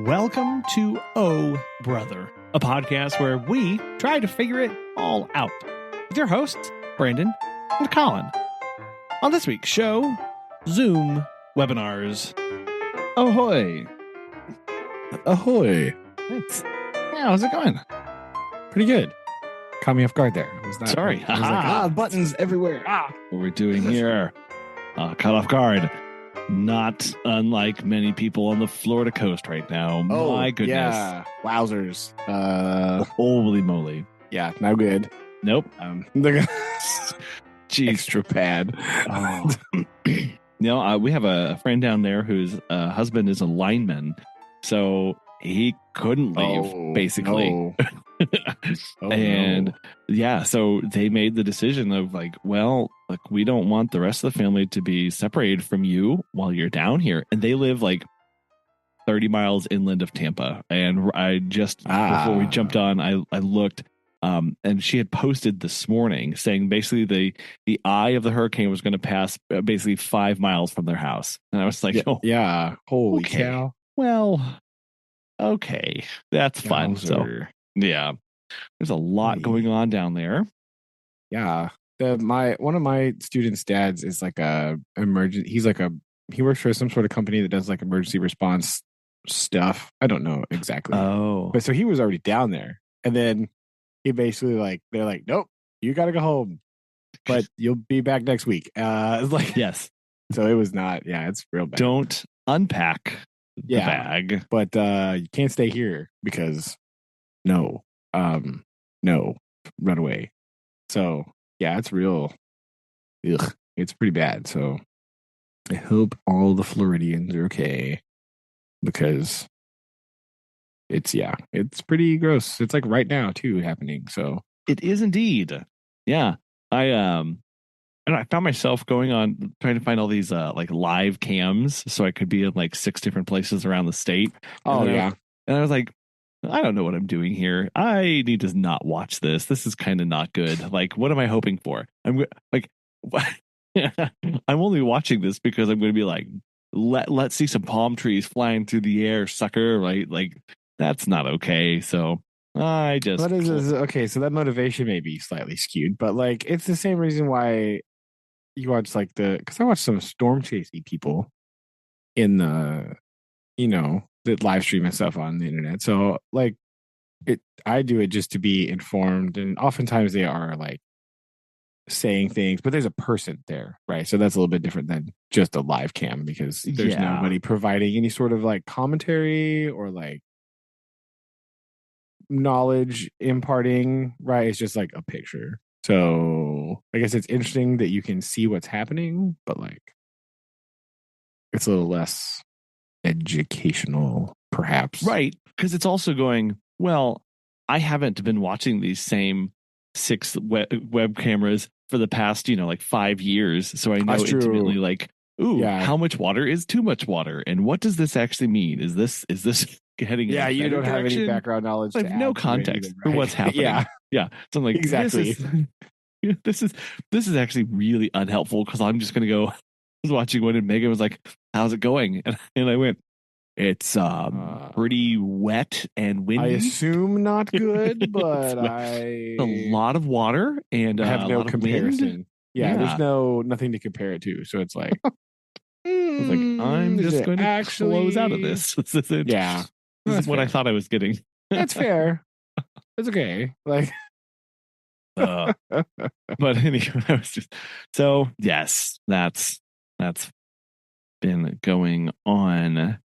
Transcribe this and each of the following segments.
welcome to Oh Brother, a podcast where we try to figure it all out. With your hosts, Brandon and Colin. On this week's show, Zoom webinars. Ahoy. Ahoy. Thanks. Yeah, how's it going? Pretty good. Caught me off guard there. I was not, Sorry. I was like, buttons everywhere. What we're doing here. Caught off guard. Not unlike many people on the Florida coast right now. My goodness. Yeah. Wowzers. Holy moly. Yeah, no good. Nope. Jeez. Extra pad. Oh. We have a friend down there whose husband is a lineman. So he couldn't leave, basically. No. So they made the decision of we don't want the rest of the family to be separated from you while you're down here. And they live 30 miles inland of Tampa. And I just, before we jumped on, I looked, and she had posted this morning saying basically the eye of the hurricane was going to pass basically 5 miles from their house. And I was like, yeah. Holy okay. cow. Well, okay, that's fun. So yeah, there's a lot going on down there. Yeah, one of my students' dads is he works for some sort of company that does emergency response stuff. I don't know exactly. Oh, but so he was already down there, and then he basically they're like, nope, you got to go home, but you'll be back next week. Yes. So it was not. Yeah, it's real bad. Don't unpack the bag, but you can't stay here because no, run away. So yeah, it's real. Ugh, it's pretty bad. So I hope all the Floridians are okay because it's pretty gross. It's right now too happening. So it is indeed. Yeah, I found myself going on trying to find all these live cams so I could be in 6 different places around the state. And I was like, I don't know what I'm doing here. I need to not watch this. This is kind of not good. What am I hoping for? I'm only watching this because I'm going to be let's see some palm trees flying through the air, sucker. Right? That's not okay. So I just. What is okay? So that motivation may be slightly skewed, but it's the same reason why you watch because I watch some storm chasing people in the that live stream and stuff on the internet. So I do it just to be informed, and oftentimes they are saying things, but there's a person there, right? So that's a little bit different than just a live cam because there's nobody providing any sort of commentary or knowledge imparting, right? It's just a picture. So I guess it's interesting that you can see what's happening, but it's a little less educational, perhaps. Right. Because it's also going, well, I haven't been watching these same 6 web cameras for the past, 5 years. So I know intimately how much water is too much water? And what does this actually mean? Is this heading in you don't have any background knowledge. I have no context for what's happening. Yeah. So I'm exactly. This is actually really unhelpful because I'm just going to go. I was watching one and Megan was like, how's it going? And I went, it's pretty wet and windy. I assume not good, but a lot of water and I have no comparison. Yeah, there's nothing to compare it to. So it's I was I'm just going to close out of this. This is it. Yeah. This is what I thought I was getting. That's fair. It's okay. But anyway, I was just yes, that's been going on.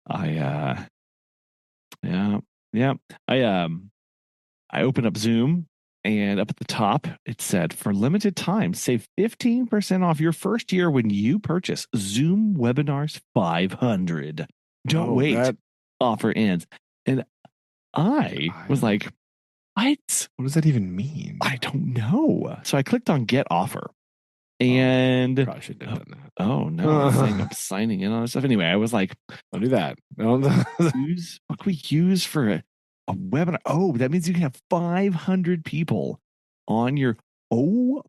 I opened up Zoom and up at the top it said, for limited time, save 15% off your first year when you purchase Zoom Webinars 500. Don't wait. That offer ends. And I was like, what does that even mean? I don't know. So I clicked on get offer. And probably should have done that. Oh no, I'm signing in on stuff. Anyway, I was like, don't do that. What can we use for a webinar? Oh, that means you can have 500 people on your. Oh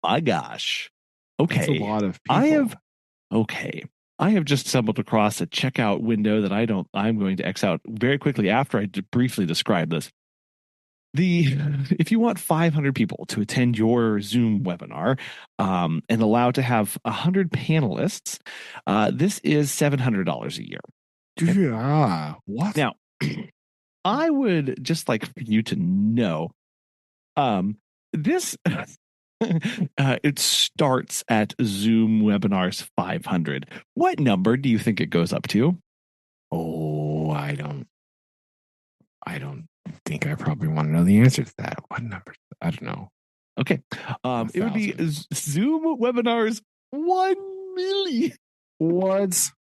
my gosh. Okay. That's a lot of people. Okay. I have just stumbled across a checkout window that I'm going to X out very quickly after I briefly describe this. If you want 500 people to attend your Zoom webinar and allow to have 100 panelists, this is $700 a year. Yeah. What? Now, I would just like for you to know, this it starts at Zoom webinars 500. What number do you think it goes up to? Oh, I don't think I probably want to know the answer to that. What number? I don't know. Okay. It would be Zoom webinars 1 million. What?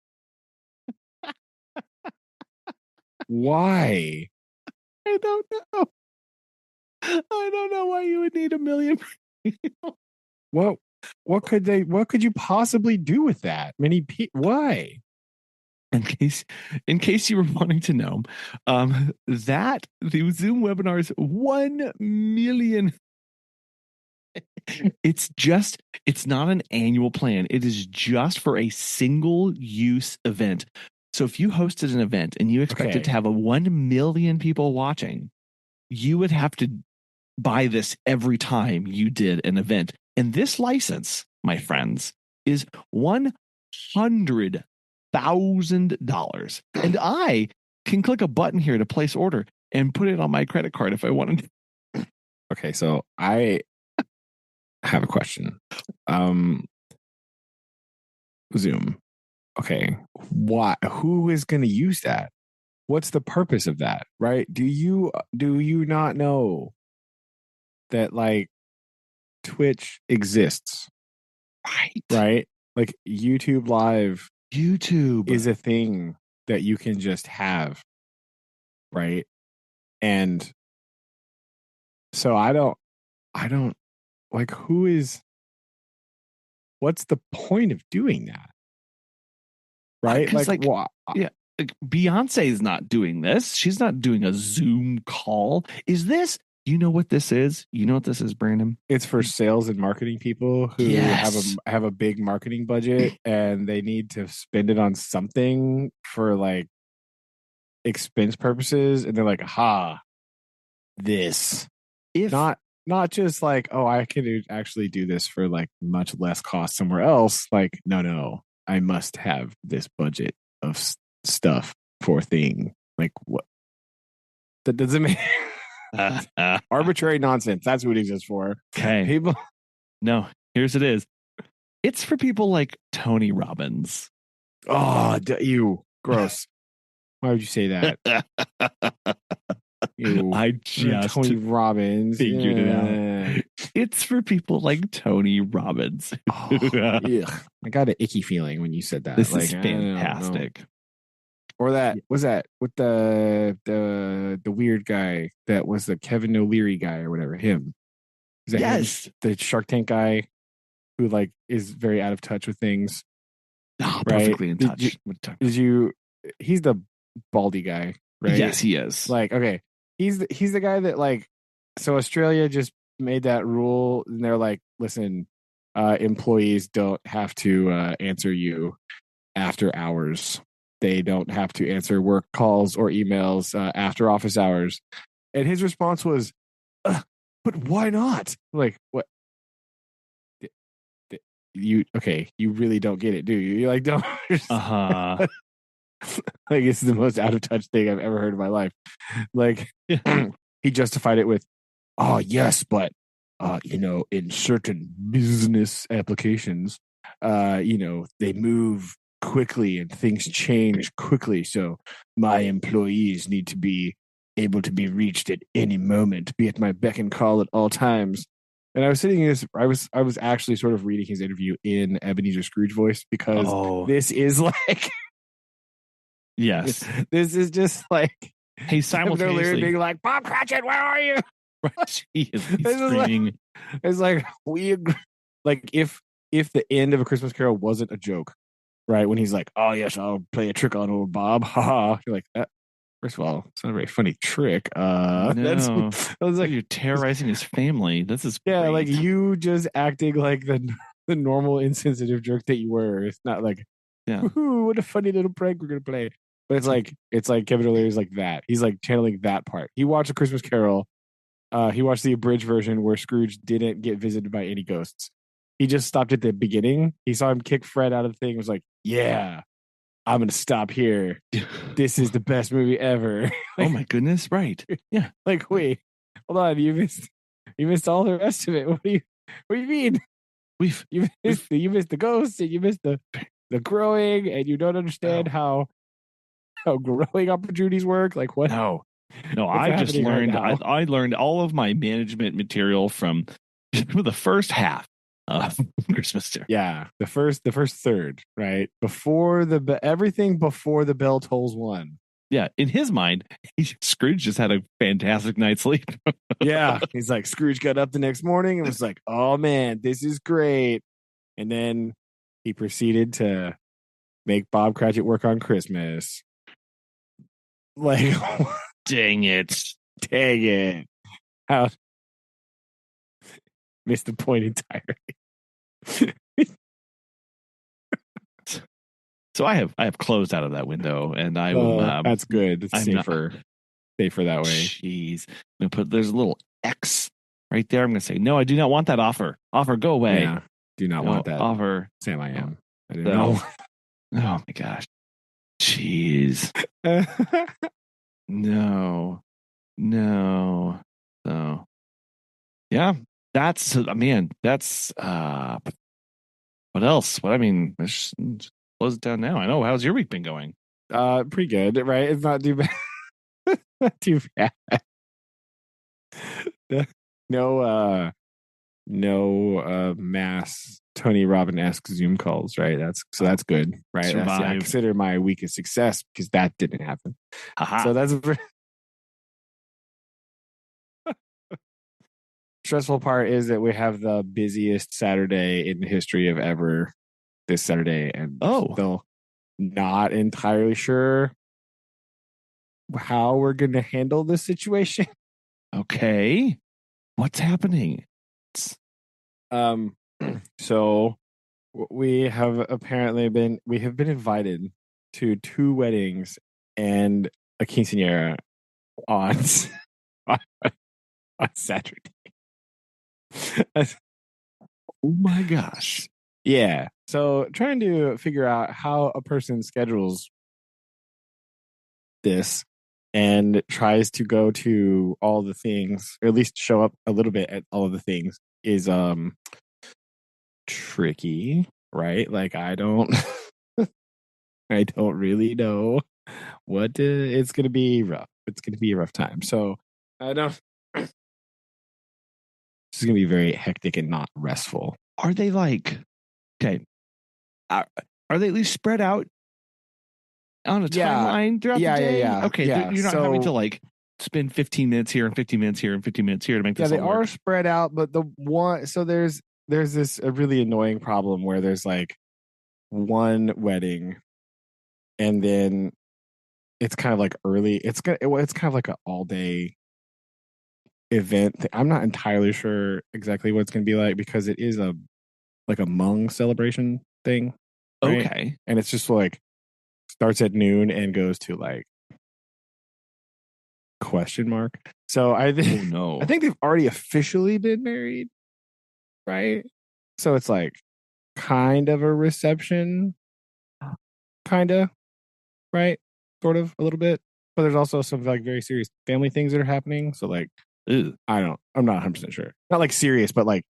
Why? I don't know. I don't know why you would need 1 million. What could you possibly do with that many people? Why? In case you were wanting to know, that the Zoom webinars 1 million. It's not an annual plan. It is just for a single use event. So if you hosted an event and you expected to have 1 million people watching, you would have to buy this every time you did an event. And this license, my friends, is $100,000. And I can click a button here to place order and put it on my credit card if I wanted. Okay, so I have a question. Zoom. Okay. Why? Who is going to use that? What's the purpose of that? Right? Do you not know that like Twitch exists? Right? Like YouTube Live is a thing that you can just have. Right? And so I don't like what's the point of doing that? Right? Yeah. Like Beyonce is not doing this. She's not doing a Zoom call. Is this? You know what this is? You know what this is, Brandon? It's for sales and marketing people who have a big marketing budget and they need to spend it on something for like expense purposes, and they're like, this. If not just like, oh, I can actually do this for like much less cost somewhere else. Like, no, I must have this budget of stuff for a thing. Like what? That doesn't make arbitrary nonsense. That's what it exists for. Okay. People. No, here's it is. It's for people like Tony Robbins. Oh, you gross. Why would you say that? I just Tony Robbins figured it out. It's for people like Tony Robbins. I got an icky feeling when you said that. This is fantastic. Or that was that with the weird guy that was the Kevin O'Leary guy or whatever. Him. Yes, the Shark Tank guy who like is very out of touch with things. Perfectly in touch. He's the baldy guy, right? Yes, he is. Like, okay, he's the guy that like. So Australia just made that rule, and they're like, listen, employees don't have to answer you after hours. They don't have to answer work calls or emails after office hours. And his response was, but why not? Like, what? You really don't get it, do you? You like don't. Like, it's the most out of touch thing I've ever heard in my life. Like, he justified it with, oh yes, but in certain business applications, they move quickly and things change quickly. So my employees need to be able to be reached at any moment, be at my beck and call at all times. And I was sitting in this, I was actually sort of reading his interview in Ebenezer Scrooge voice because this is like, yes, this is just like, hey, simultaneously being like, Bob Cratchit, where are you? He's screaming. It's like we agree. Like if the end of A Christmas Carol wasn't a joke, right? When he's like, "Oh yes, I'll play a trick on old Bob," haha. You're like, first of all, it's not a very funny trick. No, I was like, you're terrorizing his family. This is great. Like you just acting like the normal insensitive jerk that you were. It's not like Yeah. Woohoo, what a funny little prank we're gonna play. But it's like Kevin O'Leary's like that. He's like channeling that part. He watched A Christmas Carol. He watched the abridged version where Scrooge didn't get visited by any ghosts. He just stopped at the beginning. He saw him kick Fred out of the thing and was like, yeah, I'm gonna stop here. This is the best movie ever. Oh my goodness, right. Yeah. Like, wait, hold on, you missed all the rest of it. What do you mean? You missed the ghosts and you missed the growing, and you don't understand how growing opportunities work. Like, what? No, I just learned. Right I learned all of my management material from the first half of Christmas Carol. Yeah, the first third, right before everything before the bell tolls one. Yeah, in his mind, Scrooge just had a fantastic night's sleep. Yeah, he's like, Scrooge got up the next morning and was like, "Oh man, this is great," and then he proceeded to make Bob Cratchit work on Christmas. Like, dang it. How missed the point entirely. So I have closed out of that window, and I will. That's good. It's safer that way. Jeez, I'm gonna there's a little X right there. I'm gonna say no. I do not want that offer. Offer, go away. Yeah, do not want that offer. Sam, I am. I didn't know. Oh my gosh. Jeez. No. So, yeah, that's man. That's what else? What I mean, let's just close it down now. I know. How's your week been going? Pretty good, right? It's not too bad. Not too bad. No mass Tony Robbins-esque Zoom calls, right? That's good, right? I consider my week a success because that didn't happen. Aha. So that's stressful part is that we have the busiest Saturday in the history of ever this Saturday, and still not entirely sure how we're going to handle this situation. Okay, what's happening? So we have been invited to 2 weddings and a quinceanera on Saturday. Oh my gosh. Yeah. So trying to figure out how a person schedules this and tries to go to all the things, or at least show up a little bit at all of the things, is tricky, right? Like, I don't really know what it's going to be rough. It's going to be a rough time. So I don't. This is going to be very hectic and not restful. Are they like, okay, are they at least spread out on a timeline throughout the day? Yeah. Okay, you're not having to like spend 15 minutes here and 15 minutes here and 15 minutes here to make this all work. Yeah, they are spread out, but there's this a really annoying problem where there's like one wedding, and then it's kind of like early. It's kind of like an all day event. I'm not entirely sure exactly what it's going to be like because it is a Hmong celebration thing. Right? Okay, and it's just like starts at noon and goes to like question mark. So I think I think they've already officially been married, right? So it's like kind of a reception, kind of, right? Sort of a little bit, but there's also some like very serious family things that are happening. So like, I'm not 100% sure. Not like serious, but like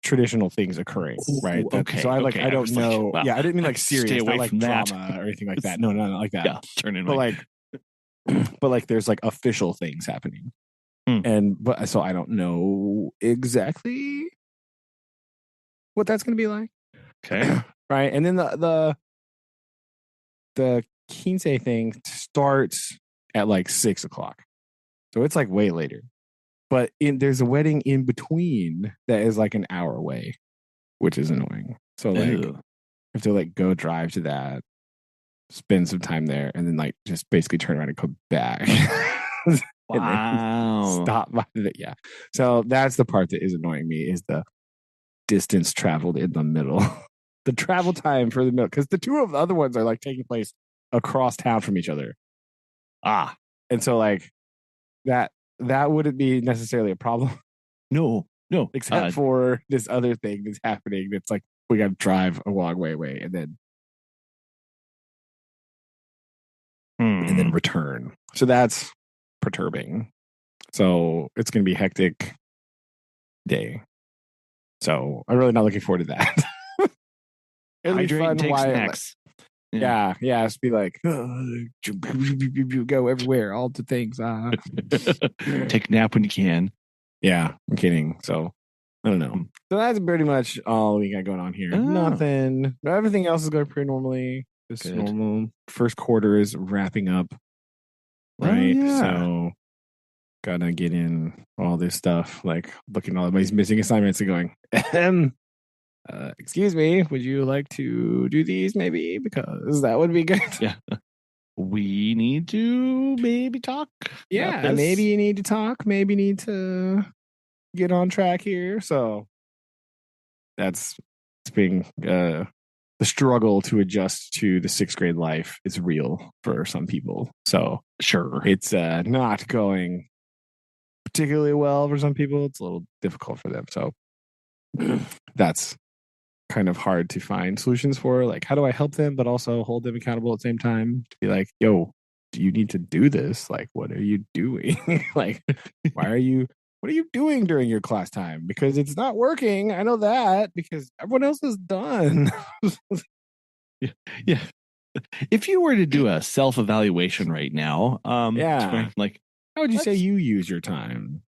traditional things occurring, right? Okay. So I don't know. Like, wow. Yeah, I didn't mean like serious, Stay away not like from drama that. or anything like that. No, not like that. Yeah, turn in. But like there's like official things happening, but so I don't know exactly what that's going to be like. Okay, right, and then the quince thing starts at like 6:00, so it's like way later. But there's a wedding in between that is like an hour away, which is annoying. So like, I have to like go drive to that, spend some time there, and then like just basically turn around and come back. Wow. Stop by yeah. So that's the part that is annoying me, is the distance traveled in the middle. the travel time for the middle, because the two of the other ones are like taking place across town from each other. And so like that wouldn't be necessarily a problem. No. Except for this other thing that's happening. That's like we got to drive a long way away and then return. So that's perturbing. So it's going to be a hectic day. So I'm really not looking forward to that. It'll be fun. Take snacks. Yeah. Just be like, go everywhere, all the things. Take a nap when you can. Yeah, I'm kidding. So I don't know. So that's pretty much all we got going on here. Nothing. Everything else is going pretty normally. Just normal. First quarter is wrapping up. Right. So gotta get in all this stuff, like looking at all these missing assignments and going, excuse me, would you like to do these maybe? Because that would be good. Yeah. We need to maybe talk. Yeah, maybe you need to talk. Maybe need to get on track here. So it's being the struggle to adjust to the 6th grade life is real for some people. So sure, it's not going particularly well for some people. It's a little difficult for them. So that's kind of hard to find solutions for. Like, how do I help them, but also hold them accountable at the same time? To be like, yo, you need to do this. Like, what are you doing? Like, what are you doing during your class time? Because it's not working. I know that because everyone else is done. Yeah. If you were to do a self-evaluation right now, like, how would you say you use your time?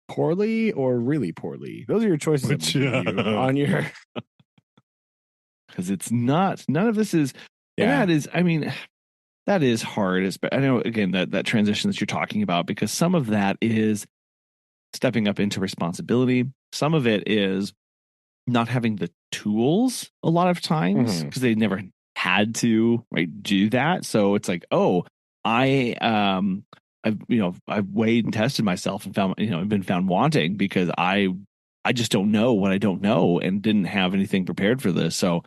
Poorly or really poorly? Those are your choices on your. Because it's not. None of this is. And that is. I mean, that is hard. I know again that transition that you're talking about, because some of that is stepping up into responsibility. Some of it is not having the tools a lot of times because they never had to do that. So it's like, oh, I've weighed and tested myself and found, I've been found wanting because I just don't know what I don't know and didn't have anything prepared for this. So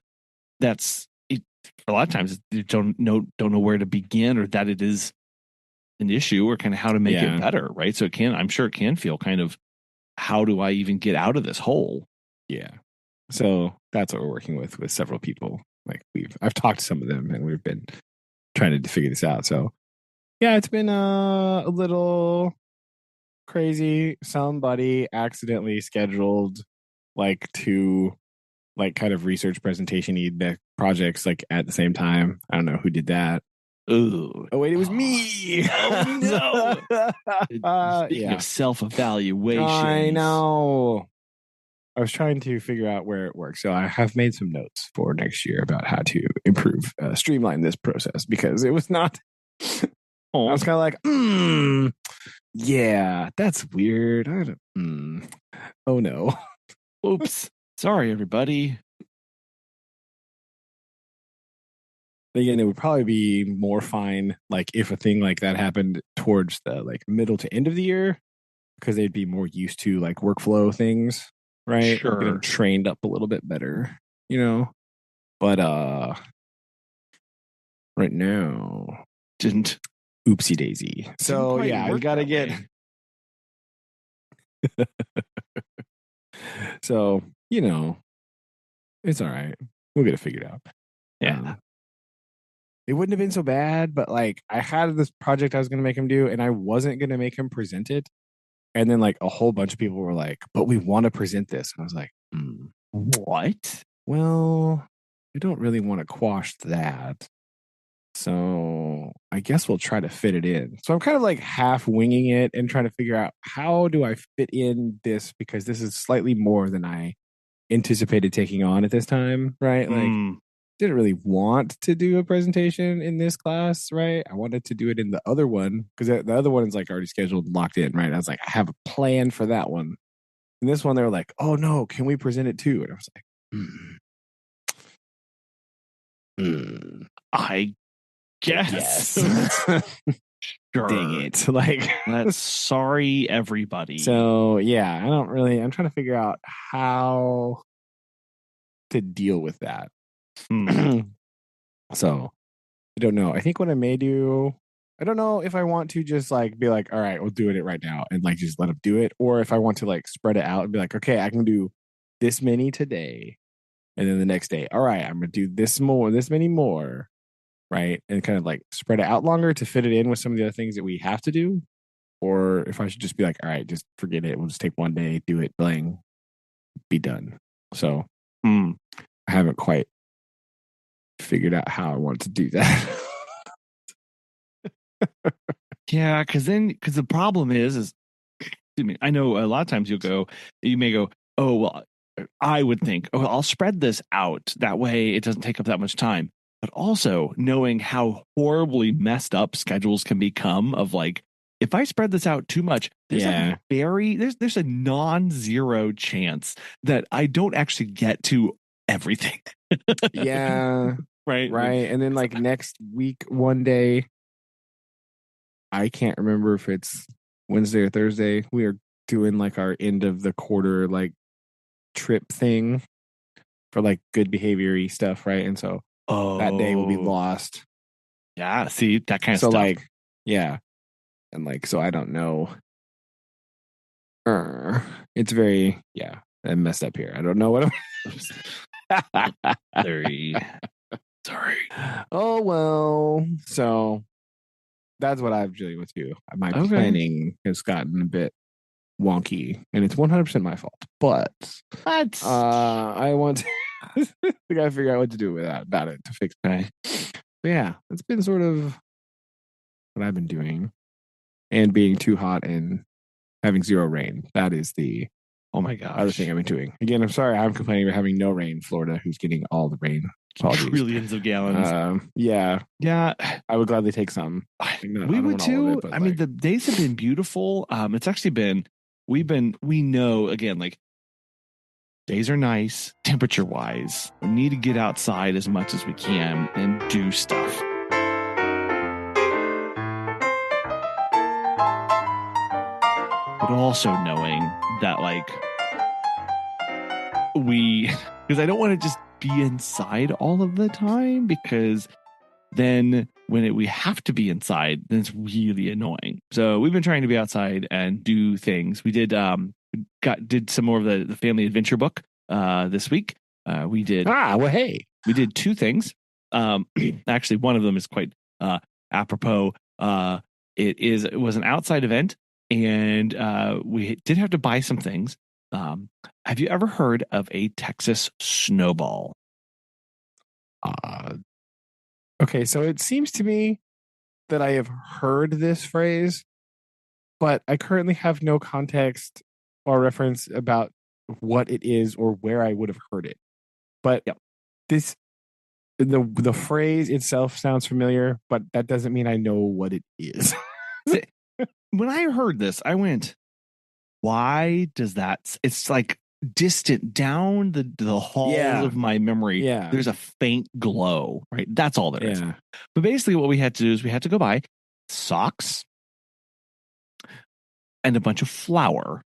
that's it. A lot of times you don't know where to begin, or that it is an issue, or kind of how to make it better. Right. So I'm sure it can feel kind of, how do I even get out of this hole? Yeah. So that's what we're working with several people. Like I've talked to some of them and we've been trying to figure this out. So yeah, it's been a little crazy. Somebody accidentally scheduled two kind of research presentation projects at the same time. I don't know who did that. Ooh. Oh wait, it was me. Oh no. Speaking of self-evaluation, I know. I was trying to figure out where it works. So I have made some notes for next year about how to improve, streamline this process, because it was not. I was kind of like, yeah, that's weird. Oh no. Oops. Sorry, everybody. Again, it would probably be more fine, if a thing like that happened towards the middle to end of the year, because they'd be more used to workflow things, right? Sure. Get them trained up a little bit better, But right now, didn't. Oopsie daisy. So yeah, we gotta get. So it's all right. We'll get it figured out. Yeah. It wouldn't have been so bad, but I had this project I was going to make him do, and I wasn't going to make him present it. And then a whole bunch of people were like, "But we want to present this." And I was like, "What? Well, I don't really want to quash that. So I guess we'll try to fit it in." So I'm kind of half winging it and trying to figure out, how do I fit in this, because this is slightly more than I anticipated taking on at this time, right? Didn't really want to do a presentation in this class, right? I wanted to do it in the other one, because the other one is already scheduled and locked in, right? I was like, I have a plan for that one. And this one, they were like, "Oh no, can we present it too?" And I was like, I guess. Sure. Dang it. That's sorry, everybody. So yeah, I'm trying to figure out how to deal with that. Hmm. So I don't know. I think what I may do, I don't know if I want to just like be like, all right, we'll do it right now and like just let them do it, or if I want to like spread it out and be like, okay, I can do this many today, and then the next day, all right, I'm gonna do this many more, right, and kind of like spread it out longer to fit it in with some of the other things that we have to do, or if I should just be like, all right, just forget it. We'll just take one day, do it, bling, be done. So I haven't quite figured out how I want to do that. Yeah, because the problem is excuse me, I know a lot of times you may go, oh, well, I would think, oh, I'll spread this out. That way it doesn't take up that much time. But also knowing how horribly messed up schedules can become of like, if I spread this out too much, there's there's a non-zero chance that I don't actually get to everything. Yeah. Right. Right. And then like next week, one day, I can't remember if it's Wednesday or Thursday. We are doing like our end of the quarter like trip thing for like good behavior-y stuff, right? And so that day will be lost. Yeah, see, that kind of so stuff. Like, yeah. And like, so I don't know. It's very, I'm messed up here. I don't know what I'm Sorry. Oh well. So that's what I've dealing with too. My planning has gotten a bit wonky, and it's 100% my fault. But I want to we gotta figure out what to do with that about it to fix it. But yeah, it's been sort of what I've been doing, and being too hot and having zero rain. That is the other thing I've been doing. Again, I'm sorry I'm complaining about having no rain in Florida, who's getting all the rain. Apologies. Trillions of gallons. Yeah. I would gladly take some. We would too. I mean, the days have been beautiful. It's actually been, we know again, like days are nice temperature wise. We need to get outside as much as we can and do stuff. But also knowing that like because I don't want to just be inside all of the time, because then when we have to be inside, then it's really annoying. So we've been trying to be outside and do things. We did did some more of the family adventure book this week. We did we did two things. Actually, one of them is quite apropos. It was an outside event, and we did have to buy some things. Have you ever heard of a Texas snowball? Okay, so it seems to me that I have heard this phrase, but I currently have no context or reference about what it is or where I would have heard it. But this the phrase itself sounds familiar, but that doesn't mean I know what it is. When I heard this, I went, why does that? It's like distant down the halls of my memory. There's a faint glow, right? That's all there is. But basically what we had to do is we had to go buy socks and a bunch of flour.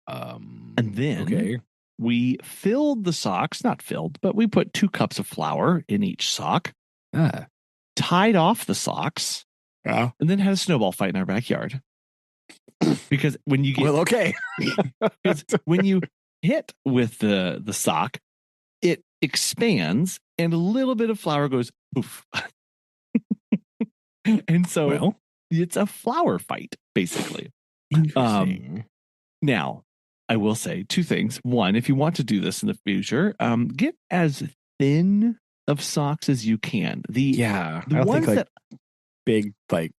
And then we filled the socks, not filled, but we put 2 cups of flour in each sock, tied off the socks, and then had a snowball fight in our backyard. Because when you get because when you hit with the sock, it expands and a little bit of flour goes poof. And so it's a flour fight, basically. Interesting. Now, I will say 2 things. One, if you want to do this in the future, get as thin of socks as you can. The ones that big, like,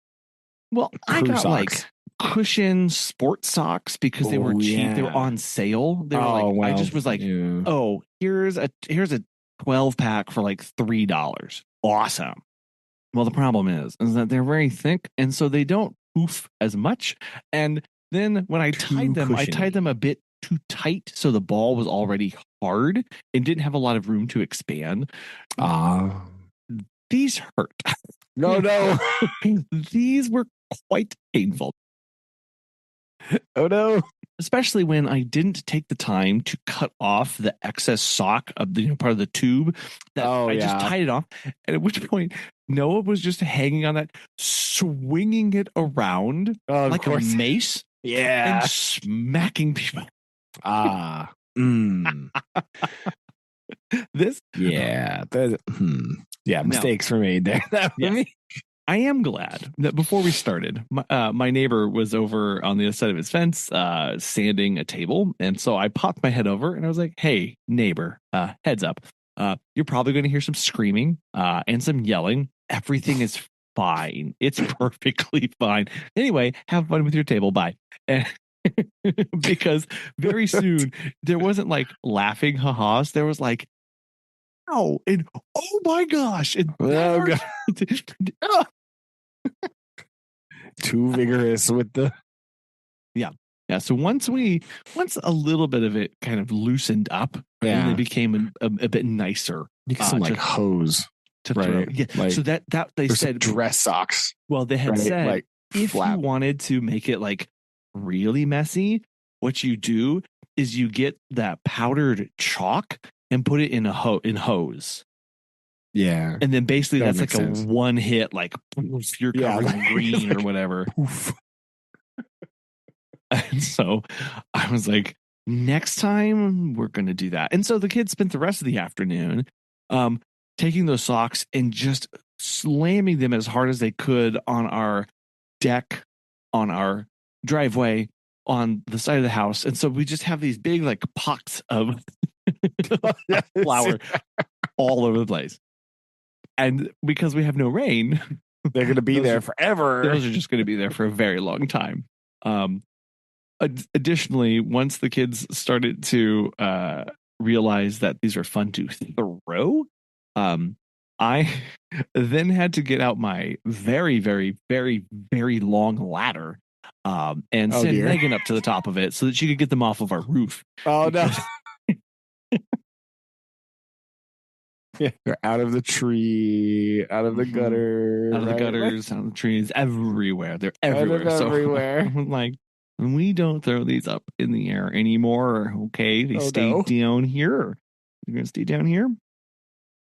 I got socks. like cushion sports socks because they were cheap. They were on sale. They were I just was like, oh, here's a 12 pack for like $3. Awesome. Well, the problem is that they're very thick, and so they don't poof as much. And then when I tied them a bit too tight, so the ball was already hard and didn't have a lot of room to expand. These hurt. No. These were quite painful. Oh no. Especially when I didn't take the time to cut off the excess sock of the part of the tube that I just tied it off. And at which point Noah was just hanging on that, swinging it around like a mace, and smacking people. This, mistakes were made there. I am glad that before we started, my neighbor was over on the other side of his fence, sanding a table. And so I popped my head over and I was like, hey, neighbor, heads up. You're probably going to hear some screaming and some yelling. Everything is fine. It's perfectly fine. Anyway, have fun with your table. Bye. And because very soon there wasn't like laughing ha-has. There was like, oh, and oh my gosh. And too vigorous with the so once a little bit of it kind of loosened up, then it became a bit nicer. You get some like hose to throw. Like, so that they said dress socks. Well, they had said like if you wanted to make it like really messy, what you do is you get that powdered chalk and put it in hose. Yeah. And then basically that's like a one hit, like you're covered in green or whatever. And so I was like, next time we're going to do that. And so the kids spent the rest of the afternoon taking those socks and just slamming them as hard as they could on our deck, on our driveway, on the side of the house. And so we just have these big like pots of flour all over the place. And because we have no rain, they're going to be there forever. Those are just going to be there for a very long time. Additionally, once the kids started to realize that these are fun to throw, I then had to get out my very, very, very, very long ladder and send Megan up to the top of it so that she could get them off of our roof. Oh, no. Yeah, they're out of the tree, out of the gutter, out of the gutters, out of the trees, everywhere. They're everywhere. Everywhere. So I'm like, we don't throw these up in the air anymore. Okay, they stay down here. You're gonna stay down here.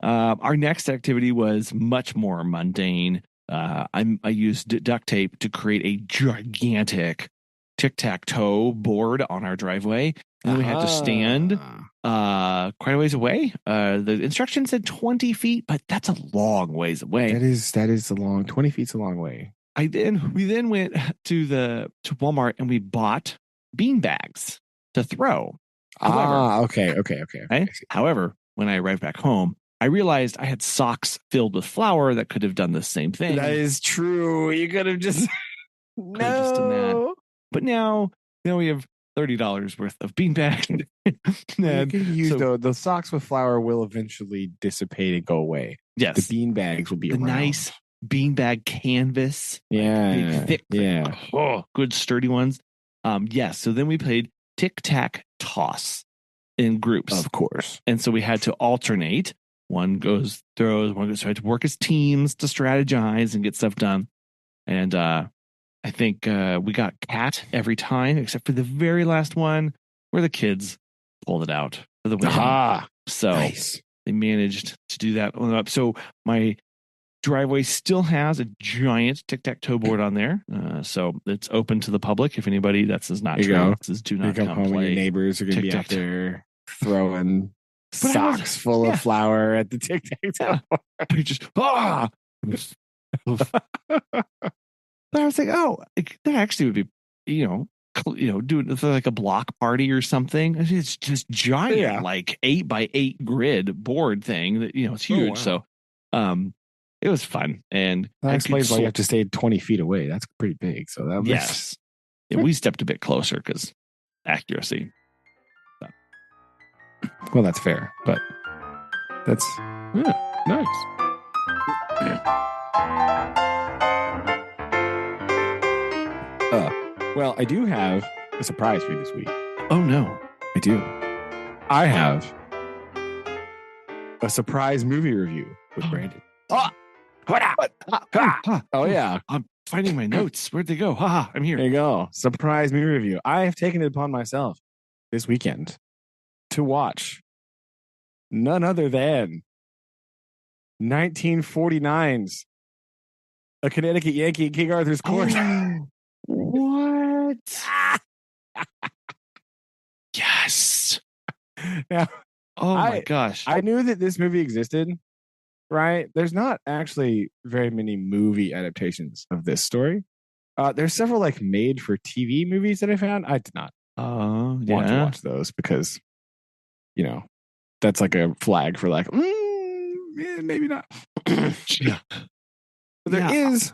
Our next activity was much more mundane. I used duct tape to create a gigantic tic-tac-toe board on our driveway. And then we had to stand quite a ways away. The instructions said 20 feet, but that's a long ways away. That is a long 20 feet's a long way. We then went to Walmart and we bought bean bags to throw. Okay. However, when I arrived back home, I realized I had socks filled with flour that could have done the same thing. That is true. You could have just done that. But now we have $30 worth of beanbag. You can use the socks with flour will eventually dissipate and go away. Yes, the bean bags will be around. Nice beanbag canvas. Yeah, big, thick, good sturdy ones. So then we played Tick-tack-toss in groups, of course, and so we had to alternate. One goes throws, one goes. So we had to work as teams to strategize and get stuff done. And I think we got cat every time, except for the very last one where the kids pulled it out for the win. So nice. They managed to do that on up. So my driveway still has a giant tic-tac-toe board on there. So it's open to the public. If anybody, that's not true. This is do not come home play. Your neighbors are going to be out there throwing socks full of flour at the tic-tac-toe board. You just But I was like, that actually would be, doing like a block party or something. It's just giant, like 8x8 grid board thing that, it's huge. So, it was fun. And that explains why you have to stay 20 feet away. That's pretty big. So that yes. We stepped a bit closer because accuracy. So. Well, that's fair, but that's nice. Well, I do have a surprise for you this week. Oh, no. I do. I have a surprise movie review with Brandon. What? Oh, yeah. finding my notes. Where'd they go? Haha, I'm There here. you go. Surprise movie review. I have taken it upon myself this weekend to watch none other than 1949's A Connecticut Yankee in King Arthur's Court. What? Yes. Now, Oh my gosh. I knew that this movie existed, right? There's not actually very many movie adaptations of this story. There's several like made for TV movies that I found. I did not want to watch those because, you know, that's like a flag for like, maybe not. Yeah. But there is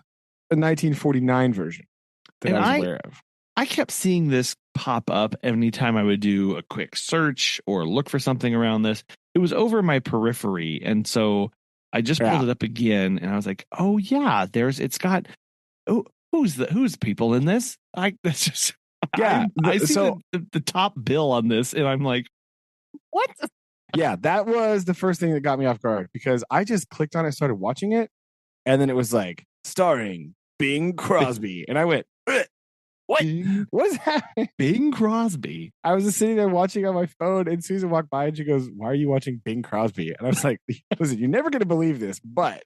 a 1949 version that I was aware of. I kept seeing this pop up anytime I would do a quick search or look for something around this. It was over my periphery. And so I just pulled it up again and I was like, oh yeah, it's got, who's people in this? I see the top bill on this and I'm like, what? Yeah, that was the first thing that got me off guard because I just clicked on it, started watching it, and then it was like starring Bing Crosby. And I went, what? What is happening? Bing Crosby. I was just sitting there watching on my phone, and Susan walked by and she goes, why are you watching Bing Crosby? And I was like, listen, you're never going to believe this, but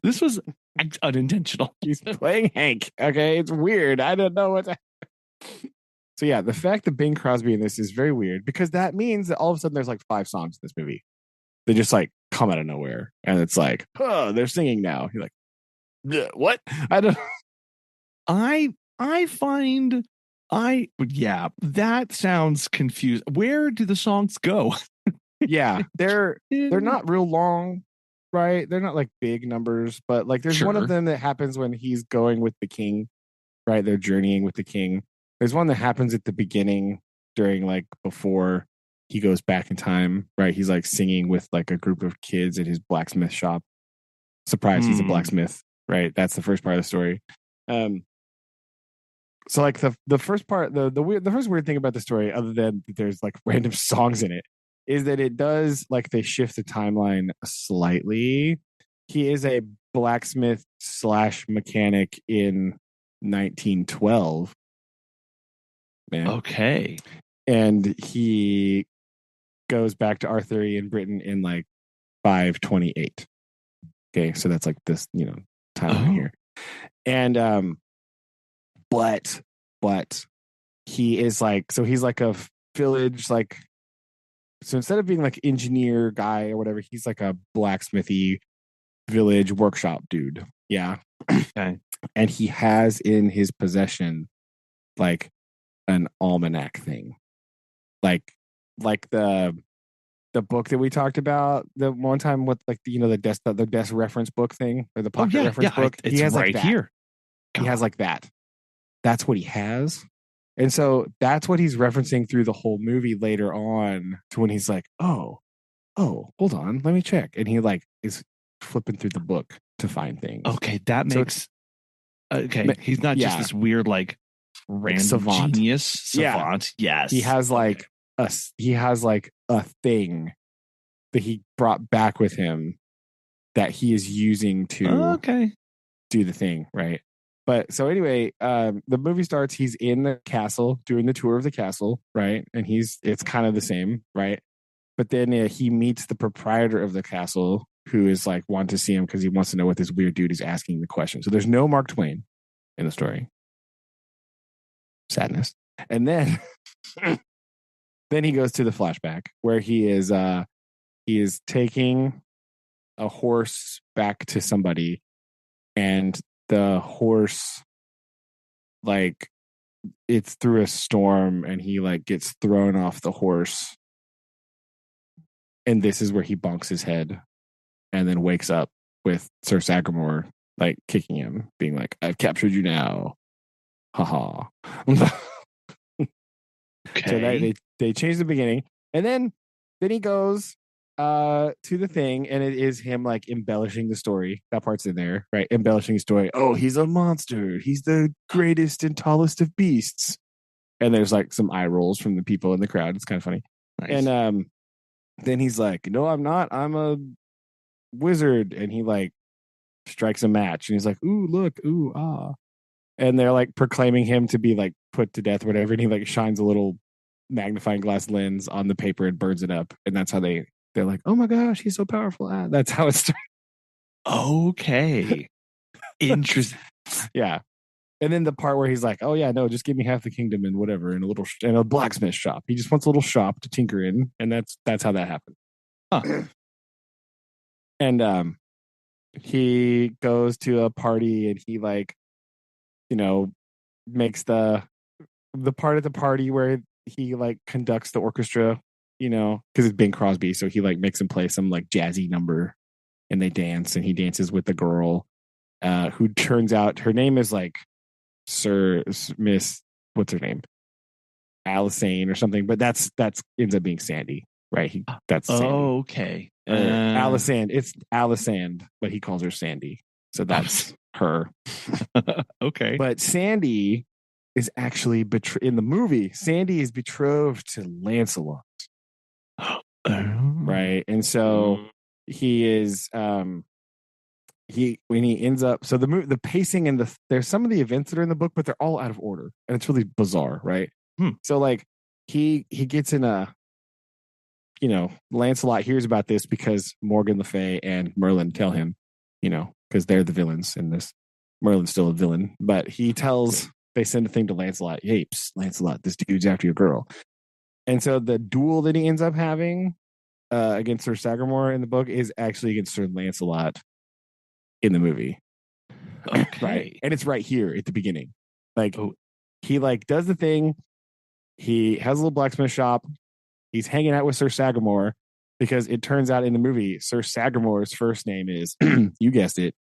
this was unintentional. He's playing Hank. Okay, it's weird. I don't know what's happening. So yeah, the fact that Bing Crosby in this is very weird because that means that all of a sudden there's like 5 songs in this movie. They just like come out of nowhere, and it's like, oh, they're singing now. You're like, what? I don't. That sounds confused. Where do the songs go? Yeah, they're not real long, right? They're not like big numbers, but like there's one of them that happens when he's going with the king, right? They're journeying with the king. There's one that happens at the beginning during like before he goes back in time, right? He's like singing with like a group of kids at his blacksmith shop. Surprise, he's a blacksmith, right? That's the first part of the story. So like the first part, the first weird thing about the story, other than there's like random songs in it, is that it does like they shift the timeline slightly. He is a blacksmith / mechanic in 1912. Man. Okay. And he goes back to Arthurian Britain in like 528. Okay, so that's like this, timeline here. And but he is like, so he's like a village, like, so instead of being like engineer guy or whatever, he's like a blacksmithy village workshop dude. Yeah. Okay. And he has in his possession like an almanac thing, like the book that we talked about the one time with like the desk reference book thing, or the pocket reference book. He has right like here. He has like that. That's what he has. And so that's what he's referencing through the whole movie later on to when he's like, oh, hold on, let me check. And he like is flipping through the book to find things. Okay, that makes he's not just this weird like random savant. Genius savant. Yeah. Yes. He has like a thing that he brought back with him that he is using to do the thing, right? But so anyway, the movie starts, he's in the castle doing the tour of the castle, right? And it's kind of the same, right? But then he meets the proprietor of the castle, who is like wanting to see him because he wants to know what this weird dude is asking the question. So there's no Mark Twain in the story. Sadness. And then then he goes to the flashback where he is taking a horse back to somebody, and the horse, like, it's through a storm and he like gets thrown off the horse, and this is where he bonks his head and then wakes up with Sir Sagramore like kicking him, being like, I've captured you now, haha. Okay. So they change the beginning, and then he goes to the thing, and it is him like embellishing the story. That part's in there, right? Embellishing the story. Oh, he's a monster. He's the greatest and tallest of beasts. And there's like some eye rolls from the people in the crowd. It's kind of funny. Nice. And then he's like, no, I'm not. I'm a wizard. And he like strikes a match, and he's like, "Ooh, look, ooh, ah," and they're like proclaiming him to be like put to death, or whatever. And he like shines a little magnifying glass lens on the paper and burns it up, and that's how they're like, "Oh my gosh, he's so powerful!" That's how it starts. Okay. Interesting. Yeah. And then the part where he's like, "Oh yeah, no, just give me half the kingdom and whatever, in a blacksmith shop." He just wants a little shop to tinker in, and that's how that happened. Huh. And he goes to a party, and he like, makes the part at the party where he like conducts the orchestra, because it's Bing Crosby, so he like makes him play some like jazzy number, and they dance, and he dances with the girl, who turns out her name is like Miss, what's her name? Alisane or something, but that's ends up being Sandy, right? That's Sandy. Okay. Alisand. It's Alisand, but he calls her Sandy, so that's her. Okay. But Sandy is actually in the movie. Sandy is betrothed to Lancelot, right? And so he is. When he ends up, so the pacing and there's some of the events that are in the book, but they're all out of order, and it's really bizarre, right? So like he gets in Lancelot hears about this because Morgan Le Fay and Merlin tell him, because they're the villains in this. Merlin's still a villain, but they send a thing to Lancelot. Hey, Lancelot, this dude's after your girl. And so the duel that he ends up having against Sir Sagramore in the book is actually against Sir Lancelot in the movie. Okay. Right. And it's right here at the beginning. Like, he like does the thing. He has a little blacksmith shop. He's hanging out with Sir Sagramore, because it turns out in the movie, Sir Sagramore's first name is, you guessed it,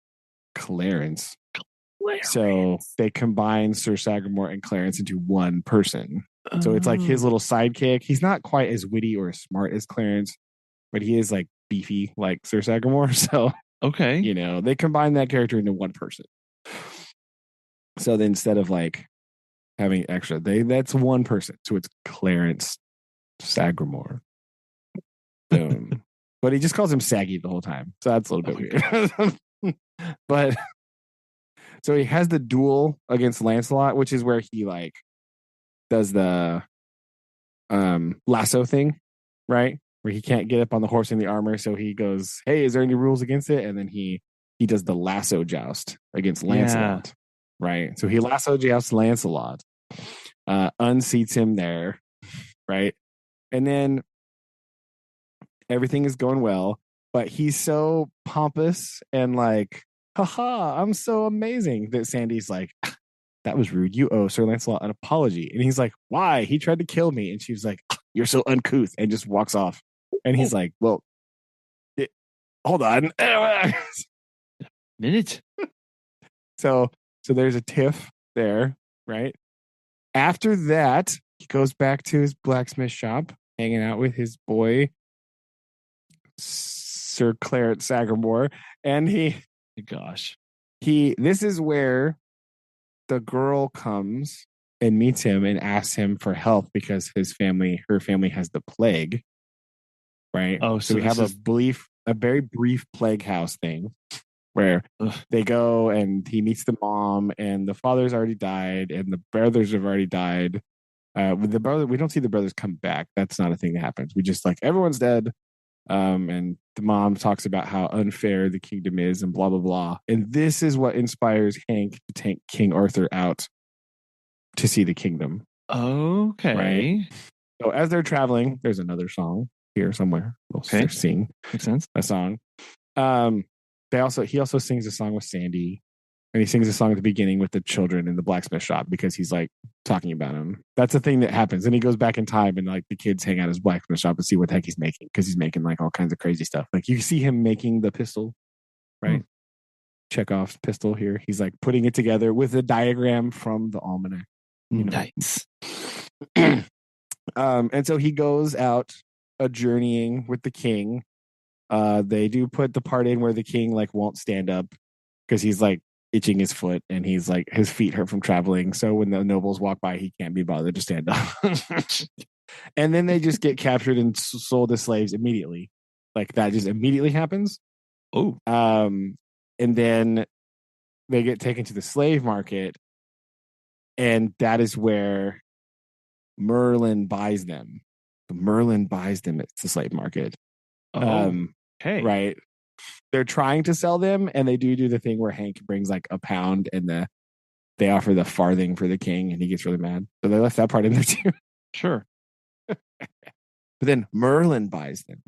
Clarence. So they combine Sir Sagramore and Clarence into one person. So it's like his little sidekick. He's not quite as witty or as smart as Clarence, but he is like beefy like Sir Sagramore. So, okay. They combine that character into one person. So then instead of like having extra, that's one person. So it's Clarence Sagramore. Boom. But he just calls him Saggy the whole time. So that's a little bit weird. But so he has the duel against Lancelot, which is where he like does the lasso thing, right? Where he can't get up on the horse in the armor, so he goes, "Hey, is there any rules against it?" And then he does the lasso joust against Lancelot, right? So he lasso jousts Lancelot, unseats him there, right? And then everything is going well, but he's so pompous and like, haha, I'm so amazing, that Sandy's like, "That was rude. You owe Sir Lancelot an apology." And he's like, "Why? He tried to kill me." And she's like, "You're so uncouth," and just walks off. And he's like, "Well, hold on." Minute. So there's a tiff there, right? After that, he goes back to his blacksmith shop, hanging out with his boy, Sir Clarence Sagramore. And this is where the girl comes and meets him and asks him for help because her family has the plague, right? Oh, so we have a very brief plague house thing where they go and he meets the mom, and the father's already died and the brothers have already died. With the brother, we don't see the brothers come back. That's not a thing that happens. We just like, everyone's dead. And the mom talks about how unfair the kingdom is and blah, blah, blah. And this is what inspires Hank to take King Arthur out to see the kingdom. Okay. Right? So as they're traveling, there's another song here somewhere. They're singing. Makes sense. A song. He also sings a song with Sandy, and he sings a song at the beginning with the children in the blacksmith shop because he's like talking about him. That's a thing that happens. And he goes back in time, and like the kids hang out at his blacksmith shop and see what the heck he's making, because he's making like all kinds of crazy stuff. Like you see him making the pistol, right? Chekhov's pistol here. He's like putting it together with a diagram from the almanac. Nice. And so he goes out a journeying with the king. They do put the part in where the king like won't stand up because he's like itching his foot, and he's like, his feet hurt from traveling. So when the nobles walk by, he can't be bothered to stand up. And then they just get captured and sold as slaves immediately. Like that just immediately happens. Oh. And then they get taken to the slave market, and that is where Merlin buys them. Merlin buys them at the slave market. Okay. Right. They're trying to sell them, and they do the thing where Hank brings like a pound, and they offer the farthing for the king, and he gets really mad. So they left that part in there too. Sure. But then Merlin buys them,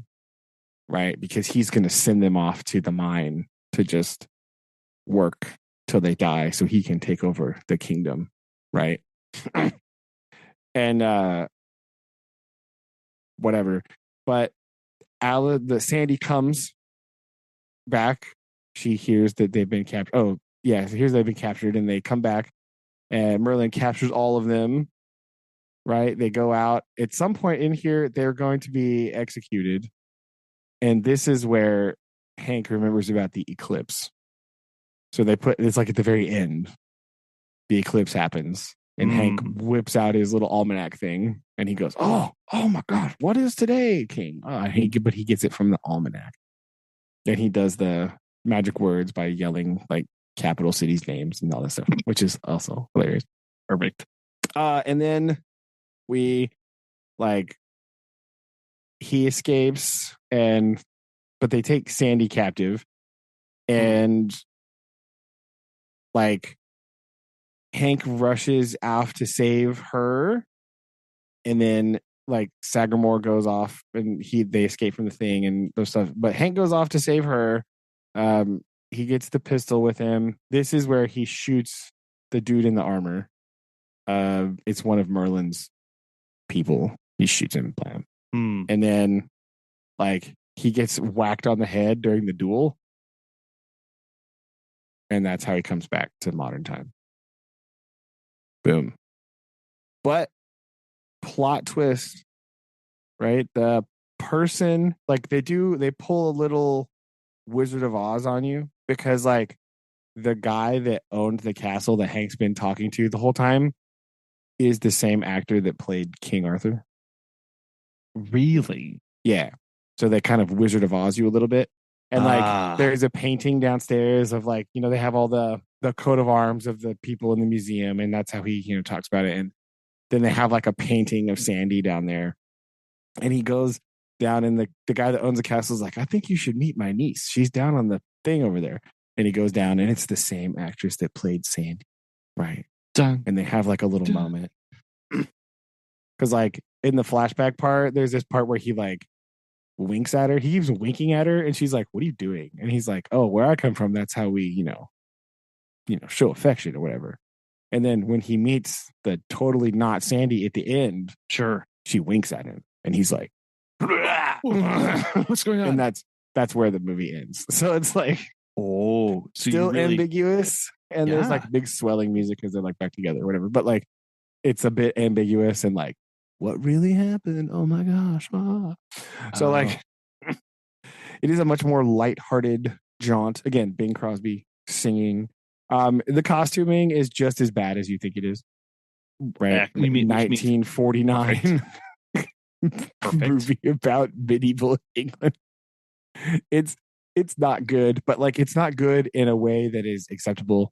right? Because he's going to send them off to the mine to just work till they die so he can take over the kingdom, right? And whatever. But the Sandy comes back. She hears that they've been captured. Oh, yeah. So here's they've been captured, and they come back, and Merlin captures all of them, right? They go out. At some point in here, they're going to be executed. And this is where Hank remembers about the eclipse. So it's like at the very end, the eclipse happens, and Hank whips out his little almanac thing, and he goes, "Oh my God, what is today, King?" But he gets it from the almanac, and he does the magic words by yelling like capital cities' names and all that stuff, which is also hilarious. Perfect. And then he escapes, but they take Sandy captive, and like Hank rushes off to save her, and then like Sagamore goes off, and they escape from the thing and those stuff. But Hank goes off to save her. He gets the pistol with him. This is where he shoots the dude in the armor. It's one of Merlin's people. He shoots him, blam. And then like he gets whacked on the head during the duel. And that's how he comes back to modern time. Boom. But plot twist, right? The person, like they pull a little Wizard of Oz on you, because like the guy that owned the castle that Hank's been talking to the whole time is the same actor that played King Arthur. Really? Yeah. So they kind of Wizard of Oz you a little bit. And like there's a painting downstairs of like, they have all the coat of arms of the people in the museum, and that's how he talks about it. And then they have like a painting of Sandy down there. And he goes down, and the guy that owns the castle is like, "I think you should meet my niece. She's down on the thing over there." And he goes down, and it's the same actress that played Sandy. Right. Dun, and they have like a little moment. Because like in the flashback part, there's this part where he like winks at her. He keeps winking at her, and she's like, "What are you doing?" And he's like, "Oh, where I come from, that's how we, show affection or whatever." And then when he meets the totally not Sandy at the end, sure, she winks at him, and he's like, "What's going on?" And that's where the movie ends. So it's like, so still ambiguous, and there's like big swelling music because they're like back together or whatever. But like, it's a bit ambiguous, and like, what really happened? Oh my gosh! So like, it is a much more lighthearted jaunt. Again, Bing Crosby singing. The costuming is just as bad as you think it is. Right? You mean 1949 movie about medieval England. It's not good, but like it's not good in a way that is acceptable.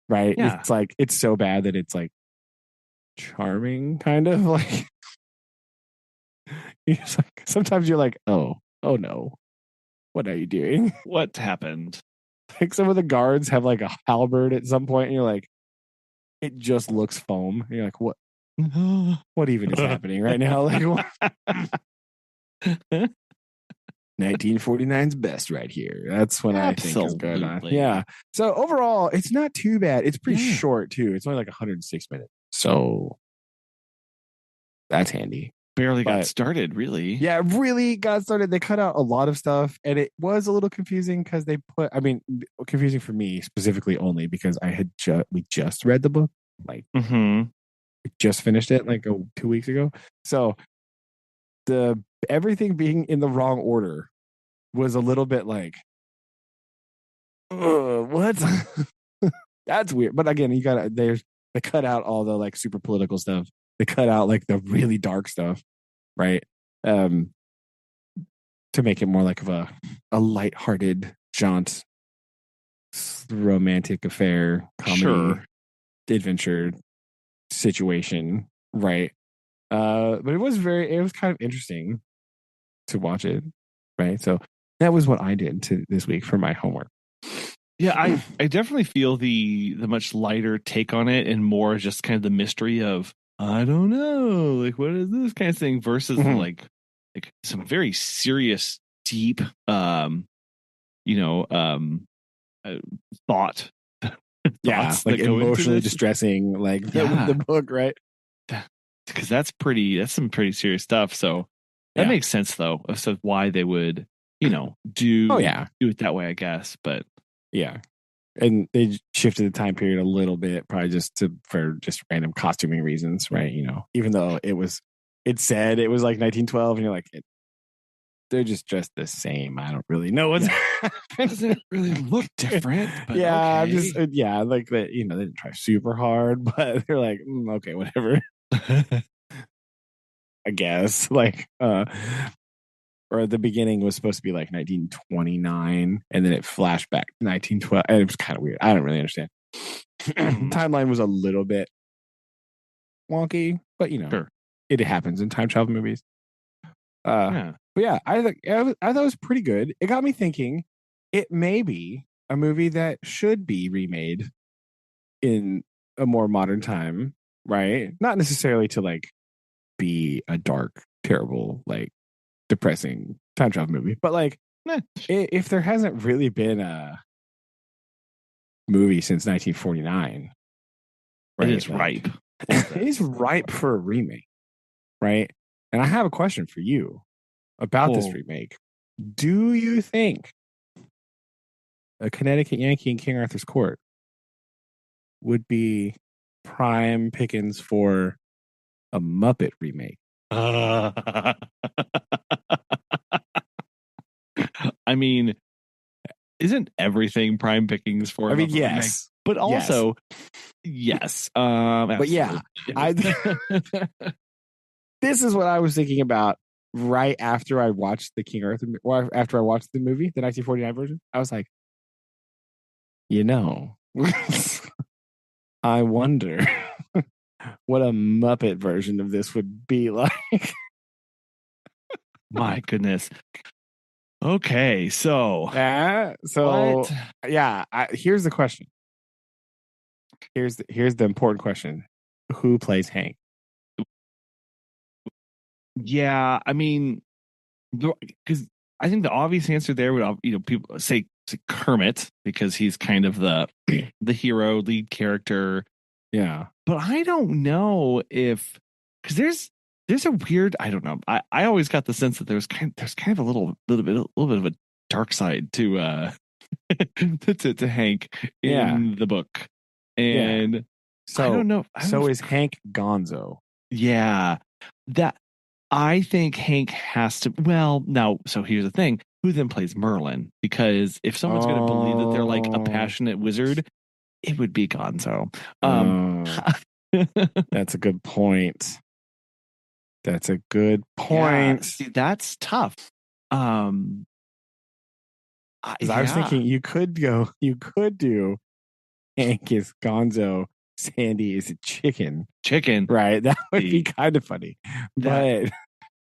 Right? Yeah. It's like it's so bad that it's like charming, kind of like. Sometimes you're like, oh no, what are you doing? What happened? Like some of the guards have like a halberd at some point, and you're like, it just looks foam. And you're like, what even is happening right now? Like, 1949's best right here. That's what I think is going on. Yeah. So overall, it's not too bad. It's pretty short too. It's only like 106 minutes. So that's handy. Barely got started, really. Yeah, really got started. They cut out a lot of stuff, and it was a little confusing because confusing for me specifically only because I had we just read the book, like we just finished it like 2 weeks ago. So everything being in the wrong order was a little bit like, what? That's weird. But again, they cut out all the like super political stuff. They cut out like the really dark stuff, right? To make it more like of a lighthearted jaunt. romantic affair, comedy, Sure. adventure situation, right? But it was kind of interesting to watch it, right? So that was what I did this week for my homework. Yeah, I definitely feel the much lighter take on it and more just kind of the mystery of I don't know, like what is this kind of thing versus Mhm. like some very serious, deep, you know, uh, thought Yeah, thoughts like that go into emotionally this. distressing, like Yeah. the book, right? Because that's some pretty serious stuff. So that Yeah. makes sense though of why they would, Oh yeah, do it that way, I guess. But yeah. And they shifted the time period a little bit, probably for just random costuming reasons, right? Even though it said it was like 1912, and you're like, they're just dressed the same. I don't really know what's happening. doesn't really look different. But Yeah, I'm okay. just like that. They didn't try super hard, but they're like, okay, whatever. I guess or the beginning was supposed to be like 1929, and then it flashed back to 1912. And it was kind of weird. I don't really understand. Timeline was a little bit wonky, but Sure. it happens in time travel movies. Yeah. But yeah, I thought it was pretty good. It got me thinking. It may be a movie that should be remade in a more modern time, right? Not necessarily to like be a dark, terrible, like depressing time travel movie, but like if there hasn't really been a movie since 1949, right? It is Like, ripe. it is ripe for a remake, right? And I have a question for you about this remake. Do you think a Connecticut Yankee in King Arthur's Court would be prime pickings for a Muppet remake? I mean, isn't everything prime pickings for? I mean, Muppet Remake? yes, But also, yes. But yeah, this is what I was thinking about right after I watched the King Arthur, or after I watched the movie, the 1949 version. I was like, I wonder what a Muppet version of this would be like. My goodness. Okay, so Yeah. So yeah, here's the question. Here's the important question. Who plays Hank? Yeah, I mean, because I think the obvious answer there would, people say Kermit because he's kind of the the hero lead character. Yeah. But I don't know if because there's a weird, I don't know. I always got the sense that there's kind of a little bit of a dark side to to Hank in the book. And so I don't know. So is Hank Gonzo? Yeah. That I think Hank has to. Well, now, so here's the thing: who then plays Merlin? Because if someone's going to believe that they're like a passionate wizard, it would be Gonzo. That's a good point. That's a good point. Yeah, see, that's tough. I was thinking you could do Hank is Gonzo, Sandy is a chicken. Right? That would be kind of funny. But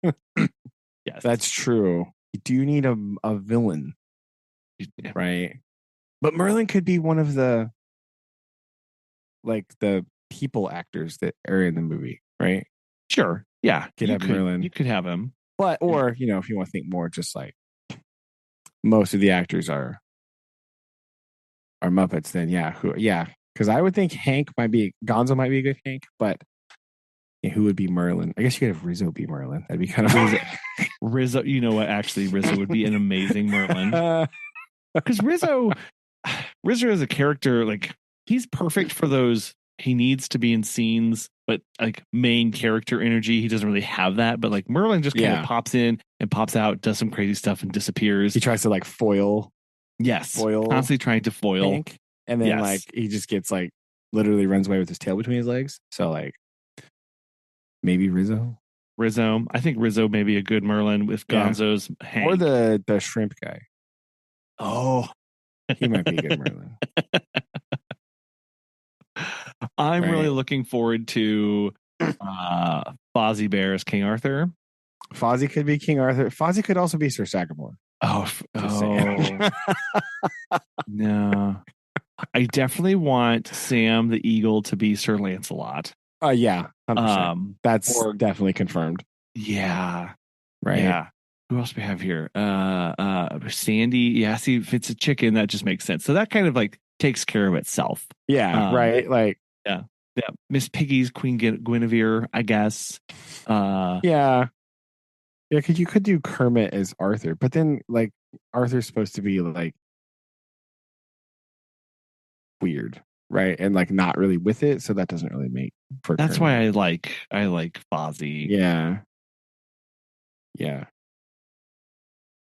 yes, that's true. You do need a villain. Right? But Merlin could be one of the people actors that are in the movie, right? Sure. Yeah. Merlin. You could have him. But or, if you want to think more, just like most of the actors are Muppets, then because I would think Gonzo might be a good Hank, but who would be Merlin? I guess you could have Rizzo be Merlin. That'd be kind of Rizzo. You know what? Actually, Rizzo would be an amazing Merlin because Rizzo as a character, like he's perfect for those. He needs to be in scenes, but like main character energy, he doesn't really have that. But like Merlin just kind of pops in and pops out, does some crazy stuff, and disappears. He tries to like foil. Yes, constantly trying to foil Hank, and then like he just gets like literally runs away with his tail between his legs. So like maybe Rizzo. I think Rizzo may be a good Merlin with Gonzo's Hank. Or the shrimp guy. Oh, He might be a good Merlin. I'm Right. really looking forward to Fozzie Bear as King Arthur. Fozzie could be King Arthur. Fozzie could also be Sir Sagamore. Just saying. No. I definitely want Sam the Eagle to be Sir Lancelot. Yeah, 100%. That's definitely confirmed. Yeah. Right. Yeah. Who else do we have here? Sandy. Yeah, see, if it's a chicken, that just makes sense. So that kind of like takes care of itself. Yeah, right. Like, yeah. Miss Piggy's Queen Guinevere, I guess. Yeah, because you could do Kermit as Arthur, but then like Arthur's supposed to be like weird, right? And like not really with it, so that doesn't really make for That's Kermit. why I like Fozzie. Yeah.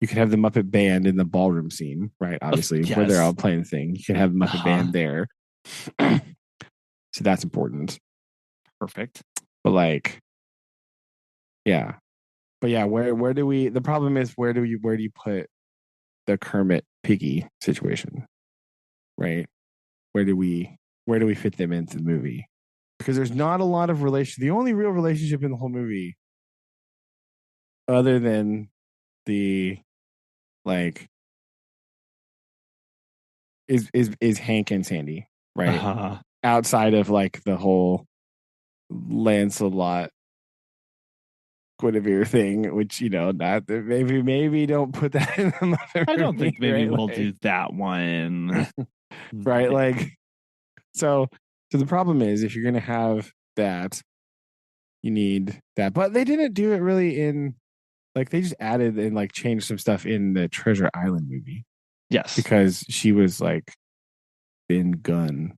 You could have the Muppet Band in the ballroom scene, right? Obviously, where they're all playing the thing. You can have the Muppet Band there. So that's important. Perfect. But like, yeah. But yeah, where do we the problem is where do you put the Kermit Piggy situation? Right? Where do we fit them into the movie? Because there's not a lot of relation. The only real relationship in the whole movie, other than the like, is Hank and Sandy, right? Outside of like the whole Lancelot Guinevere thing, which not maybe don't put that in the Muppet I don't think maybe right? we'll do that one. Right, like so the problem is if you're gonna have that, you need that, but they didn't do it really in like they just added and like changed some stuff in the Treasure Island movie. Yes, because she was like thin gun,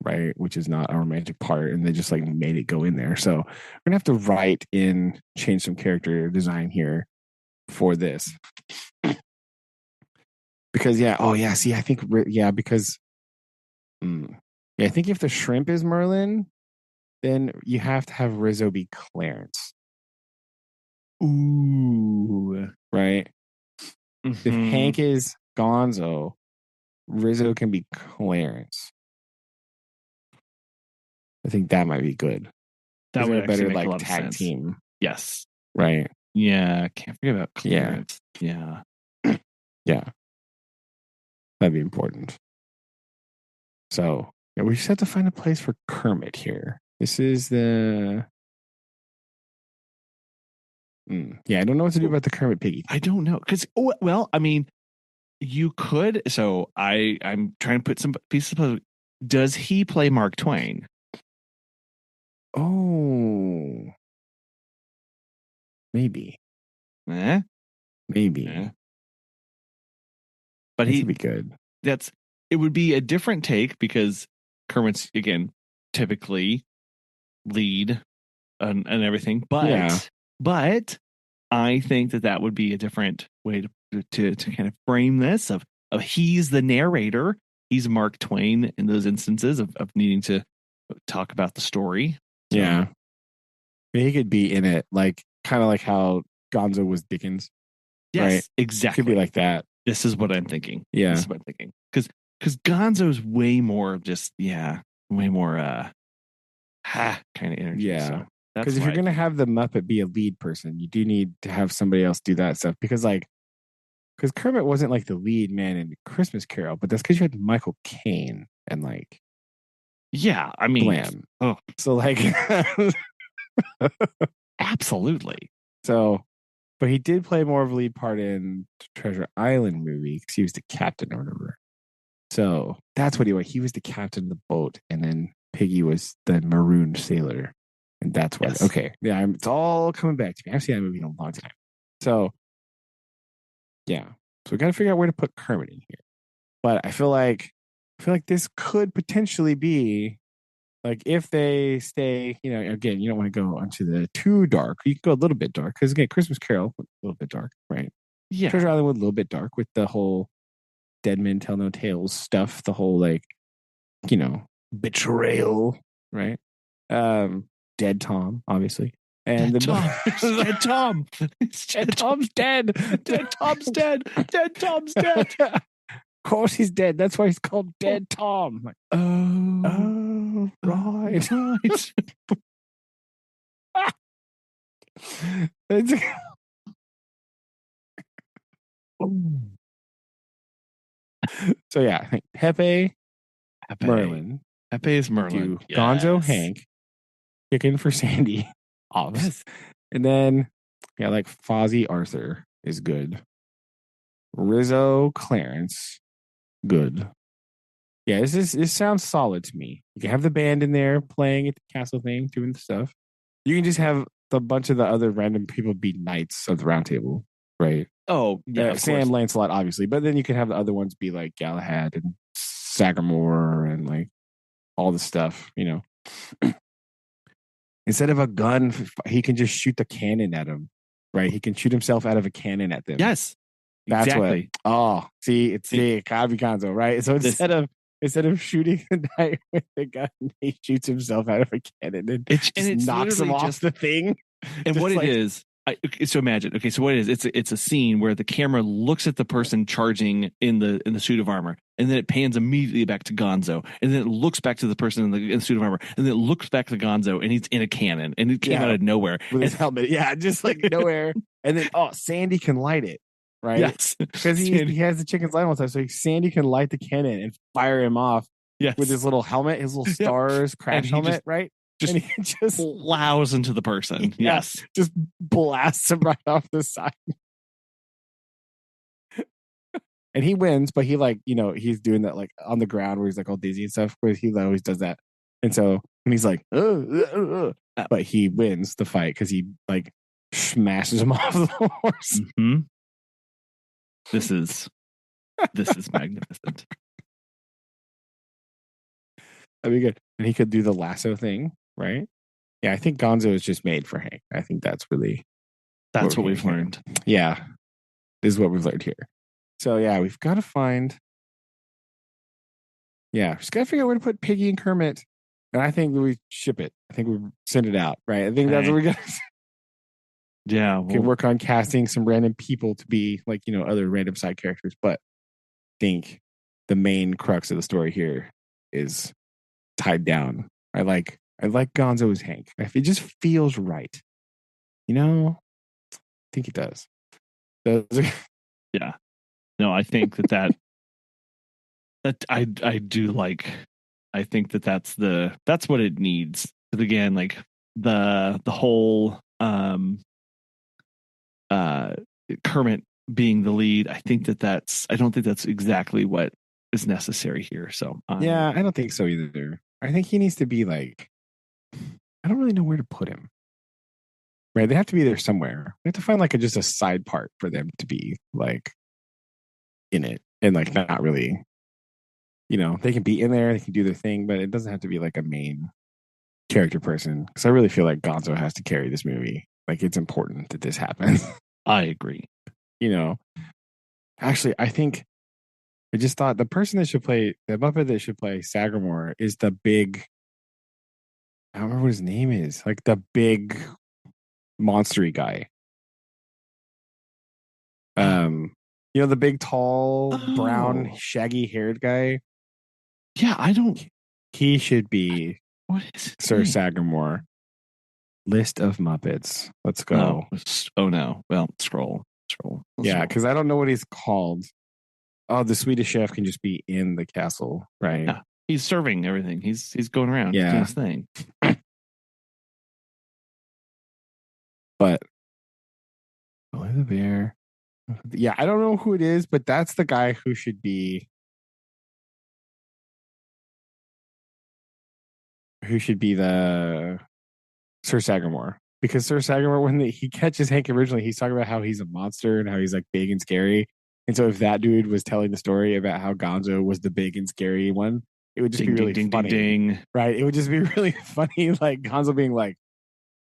right, which is not a romantic part, and they just like made it go in there. So we're gonna have to change some character design here for this. Because see, I think because I think if the shrimp is Merlin, then you have to have Rizzo be Clarence. Ooh, right. If Hank is Gonzo, Rizzo can be Clarence. I think that might be good. That would a better make a lot tag of sense. team. Yes. Right. Yeah. Can't forget about Clarence. Yeah. Yeah. That'd be important. So we just have to find a place for Kermit here. This is the. Yeah, I don't know what to do about the Kermit Piggy thing. I don't know because I mean, you could. So I'm trying to put some pieces of puzzle. Does he play Mark Twain? Oh, maybe. Maybe. But he'd be good. It would be a different take because Kermit's again typically lead and everything. But I think that would be a different way to kind of frame this of he's the narrator. He's Mark Twain in those instances of needing to talk about the story. So. Yeah. He could be in it, like kind of like how Gonzo was Dickens. Yes, right? Exactly. Could be like that. This is what I'm thinking. Yeah. This is what I'm thinking. Because Gonzo's way more just, way more kind of energy. Yeah. Because if you're going to have the Muppet be a lead person, you do need to have somebody else do that stuff. Because Kermit wasn't like the lead man in Christmas Carol, but that's because you had Michael Caine and like. Yeah. I mean. Blam. Oh. So like. Absolutely. So. But he did play more of a lead part in the Treasure Island movie because he was the captain or whatever. So that's what he was. He was the captain of the boat, and then Piggy was the marooned sailor. And that's what. Yes. Okay. Yeah, it's all coming back to me. I've seen that movie in a long time. So, yeah. So we got to figure out where to put Kermit in here. But I feel like this could potentially be like if they stay, again, you don't want to go onto the too dark. You can go a little bit dark because again, Christmas Carol, a little bit dark, right? Yeah. Treasure Island was a little bit dark with the whole Dead Men Tell No Tales stuff, the whole like, betrayal, right? Dead Tom, obviously. And Dead Tom. Dead Tom's dead. Dead Tom's dead. Dead Tom's dead. course he's dead. That's why he's called Dead Tom. Like, Oh, right. right. It's- so yeah, I think Pepe, Pepe. Merlin, Pepe's Merlin. do Gonzo, Yes. Hank, kicking for Sandy, Ops. Yes. And then, yeah, like Fozzie, Arthur is good. Rizzo, Clarence, good. Yeah, this sounds solid to me. You can have the band in there playing at the castle thing, doing the stuff. You can just have a bunch of the other random people be knights of the round table, right? Oh, yeah. Of Sam, course. Lancelot, obviously, but then you can have the other ones be like Galahad and Sagamore and like all the stuff, you know. Instead of a gun, he can just shoot the cannon at him, right? He can shoot himself out of a cannon at them. Yes. That's exactly. what. Oh, see, it's the Kabi Gonzo, right? So instead of shooting the knight with the gun, he shoots himself out of a cannon and it's knocks him off the thing. And what like, it is, so imagine. Okay, so what it is? It's a scene where the camera looks at the person charging in the suit of armor, and then it pans immediately back to Gonzo, and then it looks back to the person in the suit of armor, and then it looks back to Gonzo, and he's in a cannon, and it came out of nowhere with his helmet. Yeah, just like nowhere. And then Sandy can light it, right? Yes, because he has the chicken's light all the time, so Sandy can light the cannon and fire him off. Yes. With his little helmet, his little stars crash helmet, right? And he just plows into the person. Yeah, yes. Just blasts him right off the side. And he wins, but he he's doing that like on the ground where he's like all dizzy and stuff, where he always does that. And so when he's like, but he wins the fight because he like smashes him off the horse. Mm-hmm. This is magnificent. That'd be good. And he could do the lasso thing, right? Yeah, I think Gonzo is just made for Hank. I think that's what we've learned. Yeah, this is what we've learned here. So yeah, we've got to find. Yeah, just got to figure out where to put Piggy and Kermit. And I think we ship it. I think we send it out, right? I think that's what we got. Yeah, we can work on casting some random people to be like other random side characters, but I think the main crux of the story here is tied down. I like Gonzo as Hank. If it just feels right, I think it does. Yeah. No, I think that I do like. I think that's what it needs. Because again, like the whole Kermit being the lead, I think I don't think that's exactly what is necessary here. So yeah, I don't think so either. I think he needs to be like, I don't really know where to put him. Right? They have to be there somewhere. We have to find like just a side part for them to be like in it and like not really, they can be in there, they can do their thing, but it doesn't have to be like a main character person. Because I really feel like Gonzo has to carry this movie. Like it's important that this happens. I agree. Actually, I think I just thought the person that should play the Muppet that should play Sagamore is the big. I don't remember what his name is. Like the big monstery guy. The big, tall, brown, shaggy haired guy. Yeah, I don't. He should be what is Sir Sagamore. List of Muppets. Let's go. Oh no. Well, scroll. Yeah, because I don't know what he's called. Oh, the Swedish chef can just be in the castle, right? Yeah, he's serving everything. He's going around doing his thing. But Billy the Bear. Yeah, I don't know who it is, but that's the guy who should be the Sir Sagamore. Because Sir Sagamore, when he catches Hank originally, he's talking about how he's a monster and how he's like big and scary. And so if that dude was telling the story about how Gonzo was the big and scary one, it would just be really funny. Right? It would just be really funny, like Gonzo being like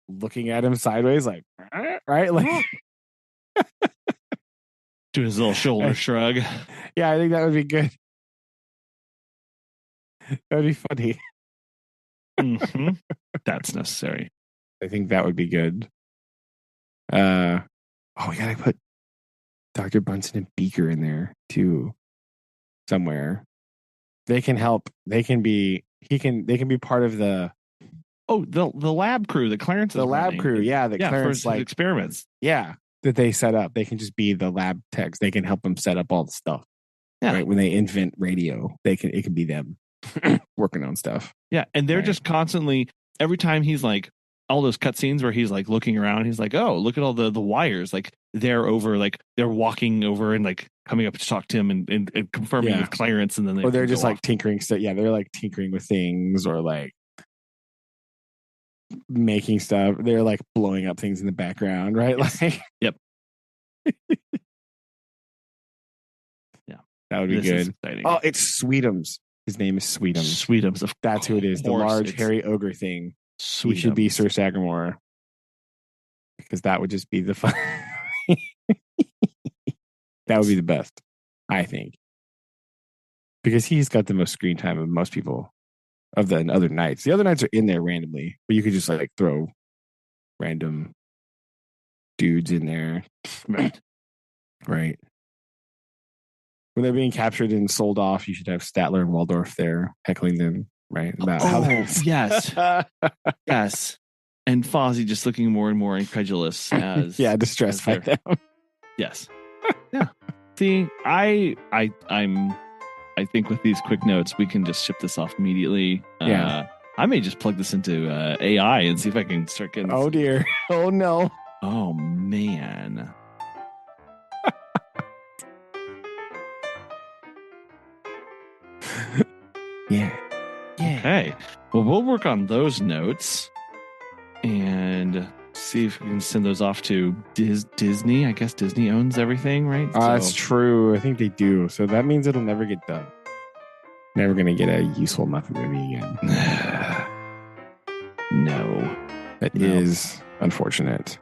looking at him sideways, like, right? Like do his little shoulder shrug. Yeah, I think that would be good. That would be funny. Mm-hmm. That's necessary. I think that would be good. We gotta put Dr. Bunsen and Beaker in there too. somewhere, they can help. They can be part of the the lab crew that Clarence is lab running. crew. Yeah, that Clarence for his experiments. Yeah, that they set up. They can just be the lab techs. They can help them set up all the stuff. Yeah. Right? When they invent radio, it can be them working on stuff. Yeah, and they're just constantly, every time he's like, all those cutscenes where he's like looking around, he's like, oh, look at all the wires. Like they're walking over and like coming up to talk to him and confirming with Clarence, and then they're just like tinkering stuff. Yeah, they're like tinkering with things or like making stuff. They're like blowing up things in the background, right? Yes. Like, yep. Yeah, that would be good. Oh, it's Sweetums. His name is Sweetums. Sweetums. That's who it is. The large hairy ogre thing. Sweetums. He should be Sir Sagamore, because that would just be the fun. That would be the best, I think, because he's got the most screen time of most people of the other knights. The other knights are in there randomly, but you could just like throw random dudes in there. Right. When they're being captured and sold off, you should have Statler and Waldorf there heckling them, right? Yes. Yes. And Fozzie just looking more and more incredulous as distressed by them. Yes. Yeah. See, I think with these quick notes, we can just ship this off immediately. Yeah. I may just plug this into AI and see if I can start getting. Oh dear. Oh no. Oh man. Yeah. Okay. Well, we'll work on those notes and see if we can send those off to Disney. I guess Disney owns everything, right? That's true. I think they do. So that means it'll never get done. Never going to get a useful Muppet movie again. No. That is unfortunate.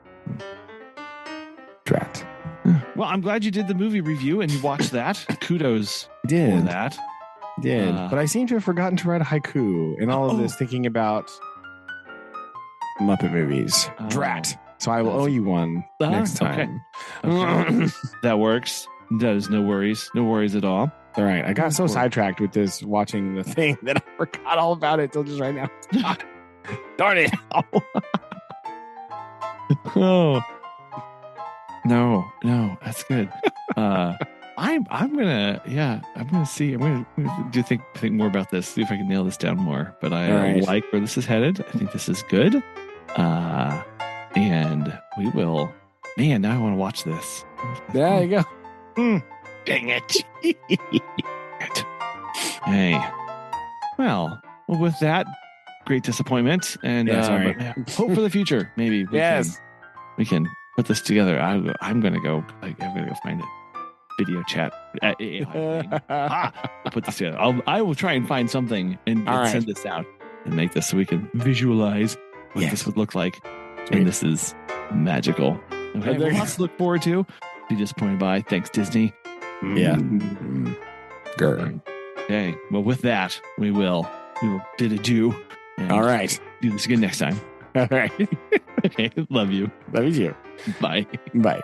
Drat. Well, I'm glad you did the movie review and you watched that. Kudos for that. Did. But I seem to have forgotten to write a haiku in all of this, thinking about Muppet movies. Drat. So I will owe you one next time. Okay. That works. That is no worries. No worries at all. All right. I got so sidetracked with this watching the thing that I forgot all about it till just right now. Darn it. Oh. No, that's good. I'm gonna see. I'm gonna do think more about this. See if I can nail this down more. But I like where this is headed. I think this is good. And we will. Man, now I want to watch this. There you go. Dang it. Hey. Well, with that, great disappointment, and hope for the future. Maybe we can put this together. I'm gonna go. I'm gonna go find it. Video chat. I'll put this together. I will try and find something and send this out and make this so we can visualize what this would look like. Sweet. And this is magical. Okay, well, lots to look forward to. Be disappointed by. Thanks, Disney. Yeah. Grr. Okay. Well, with that, we will bid adieu. All right. Do this again next time. All right. Okay. Love you. Love you too. Bye. Bye.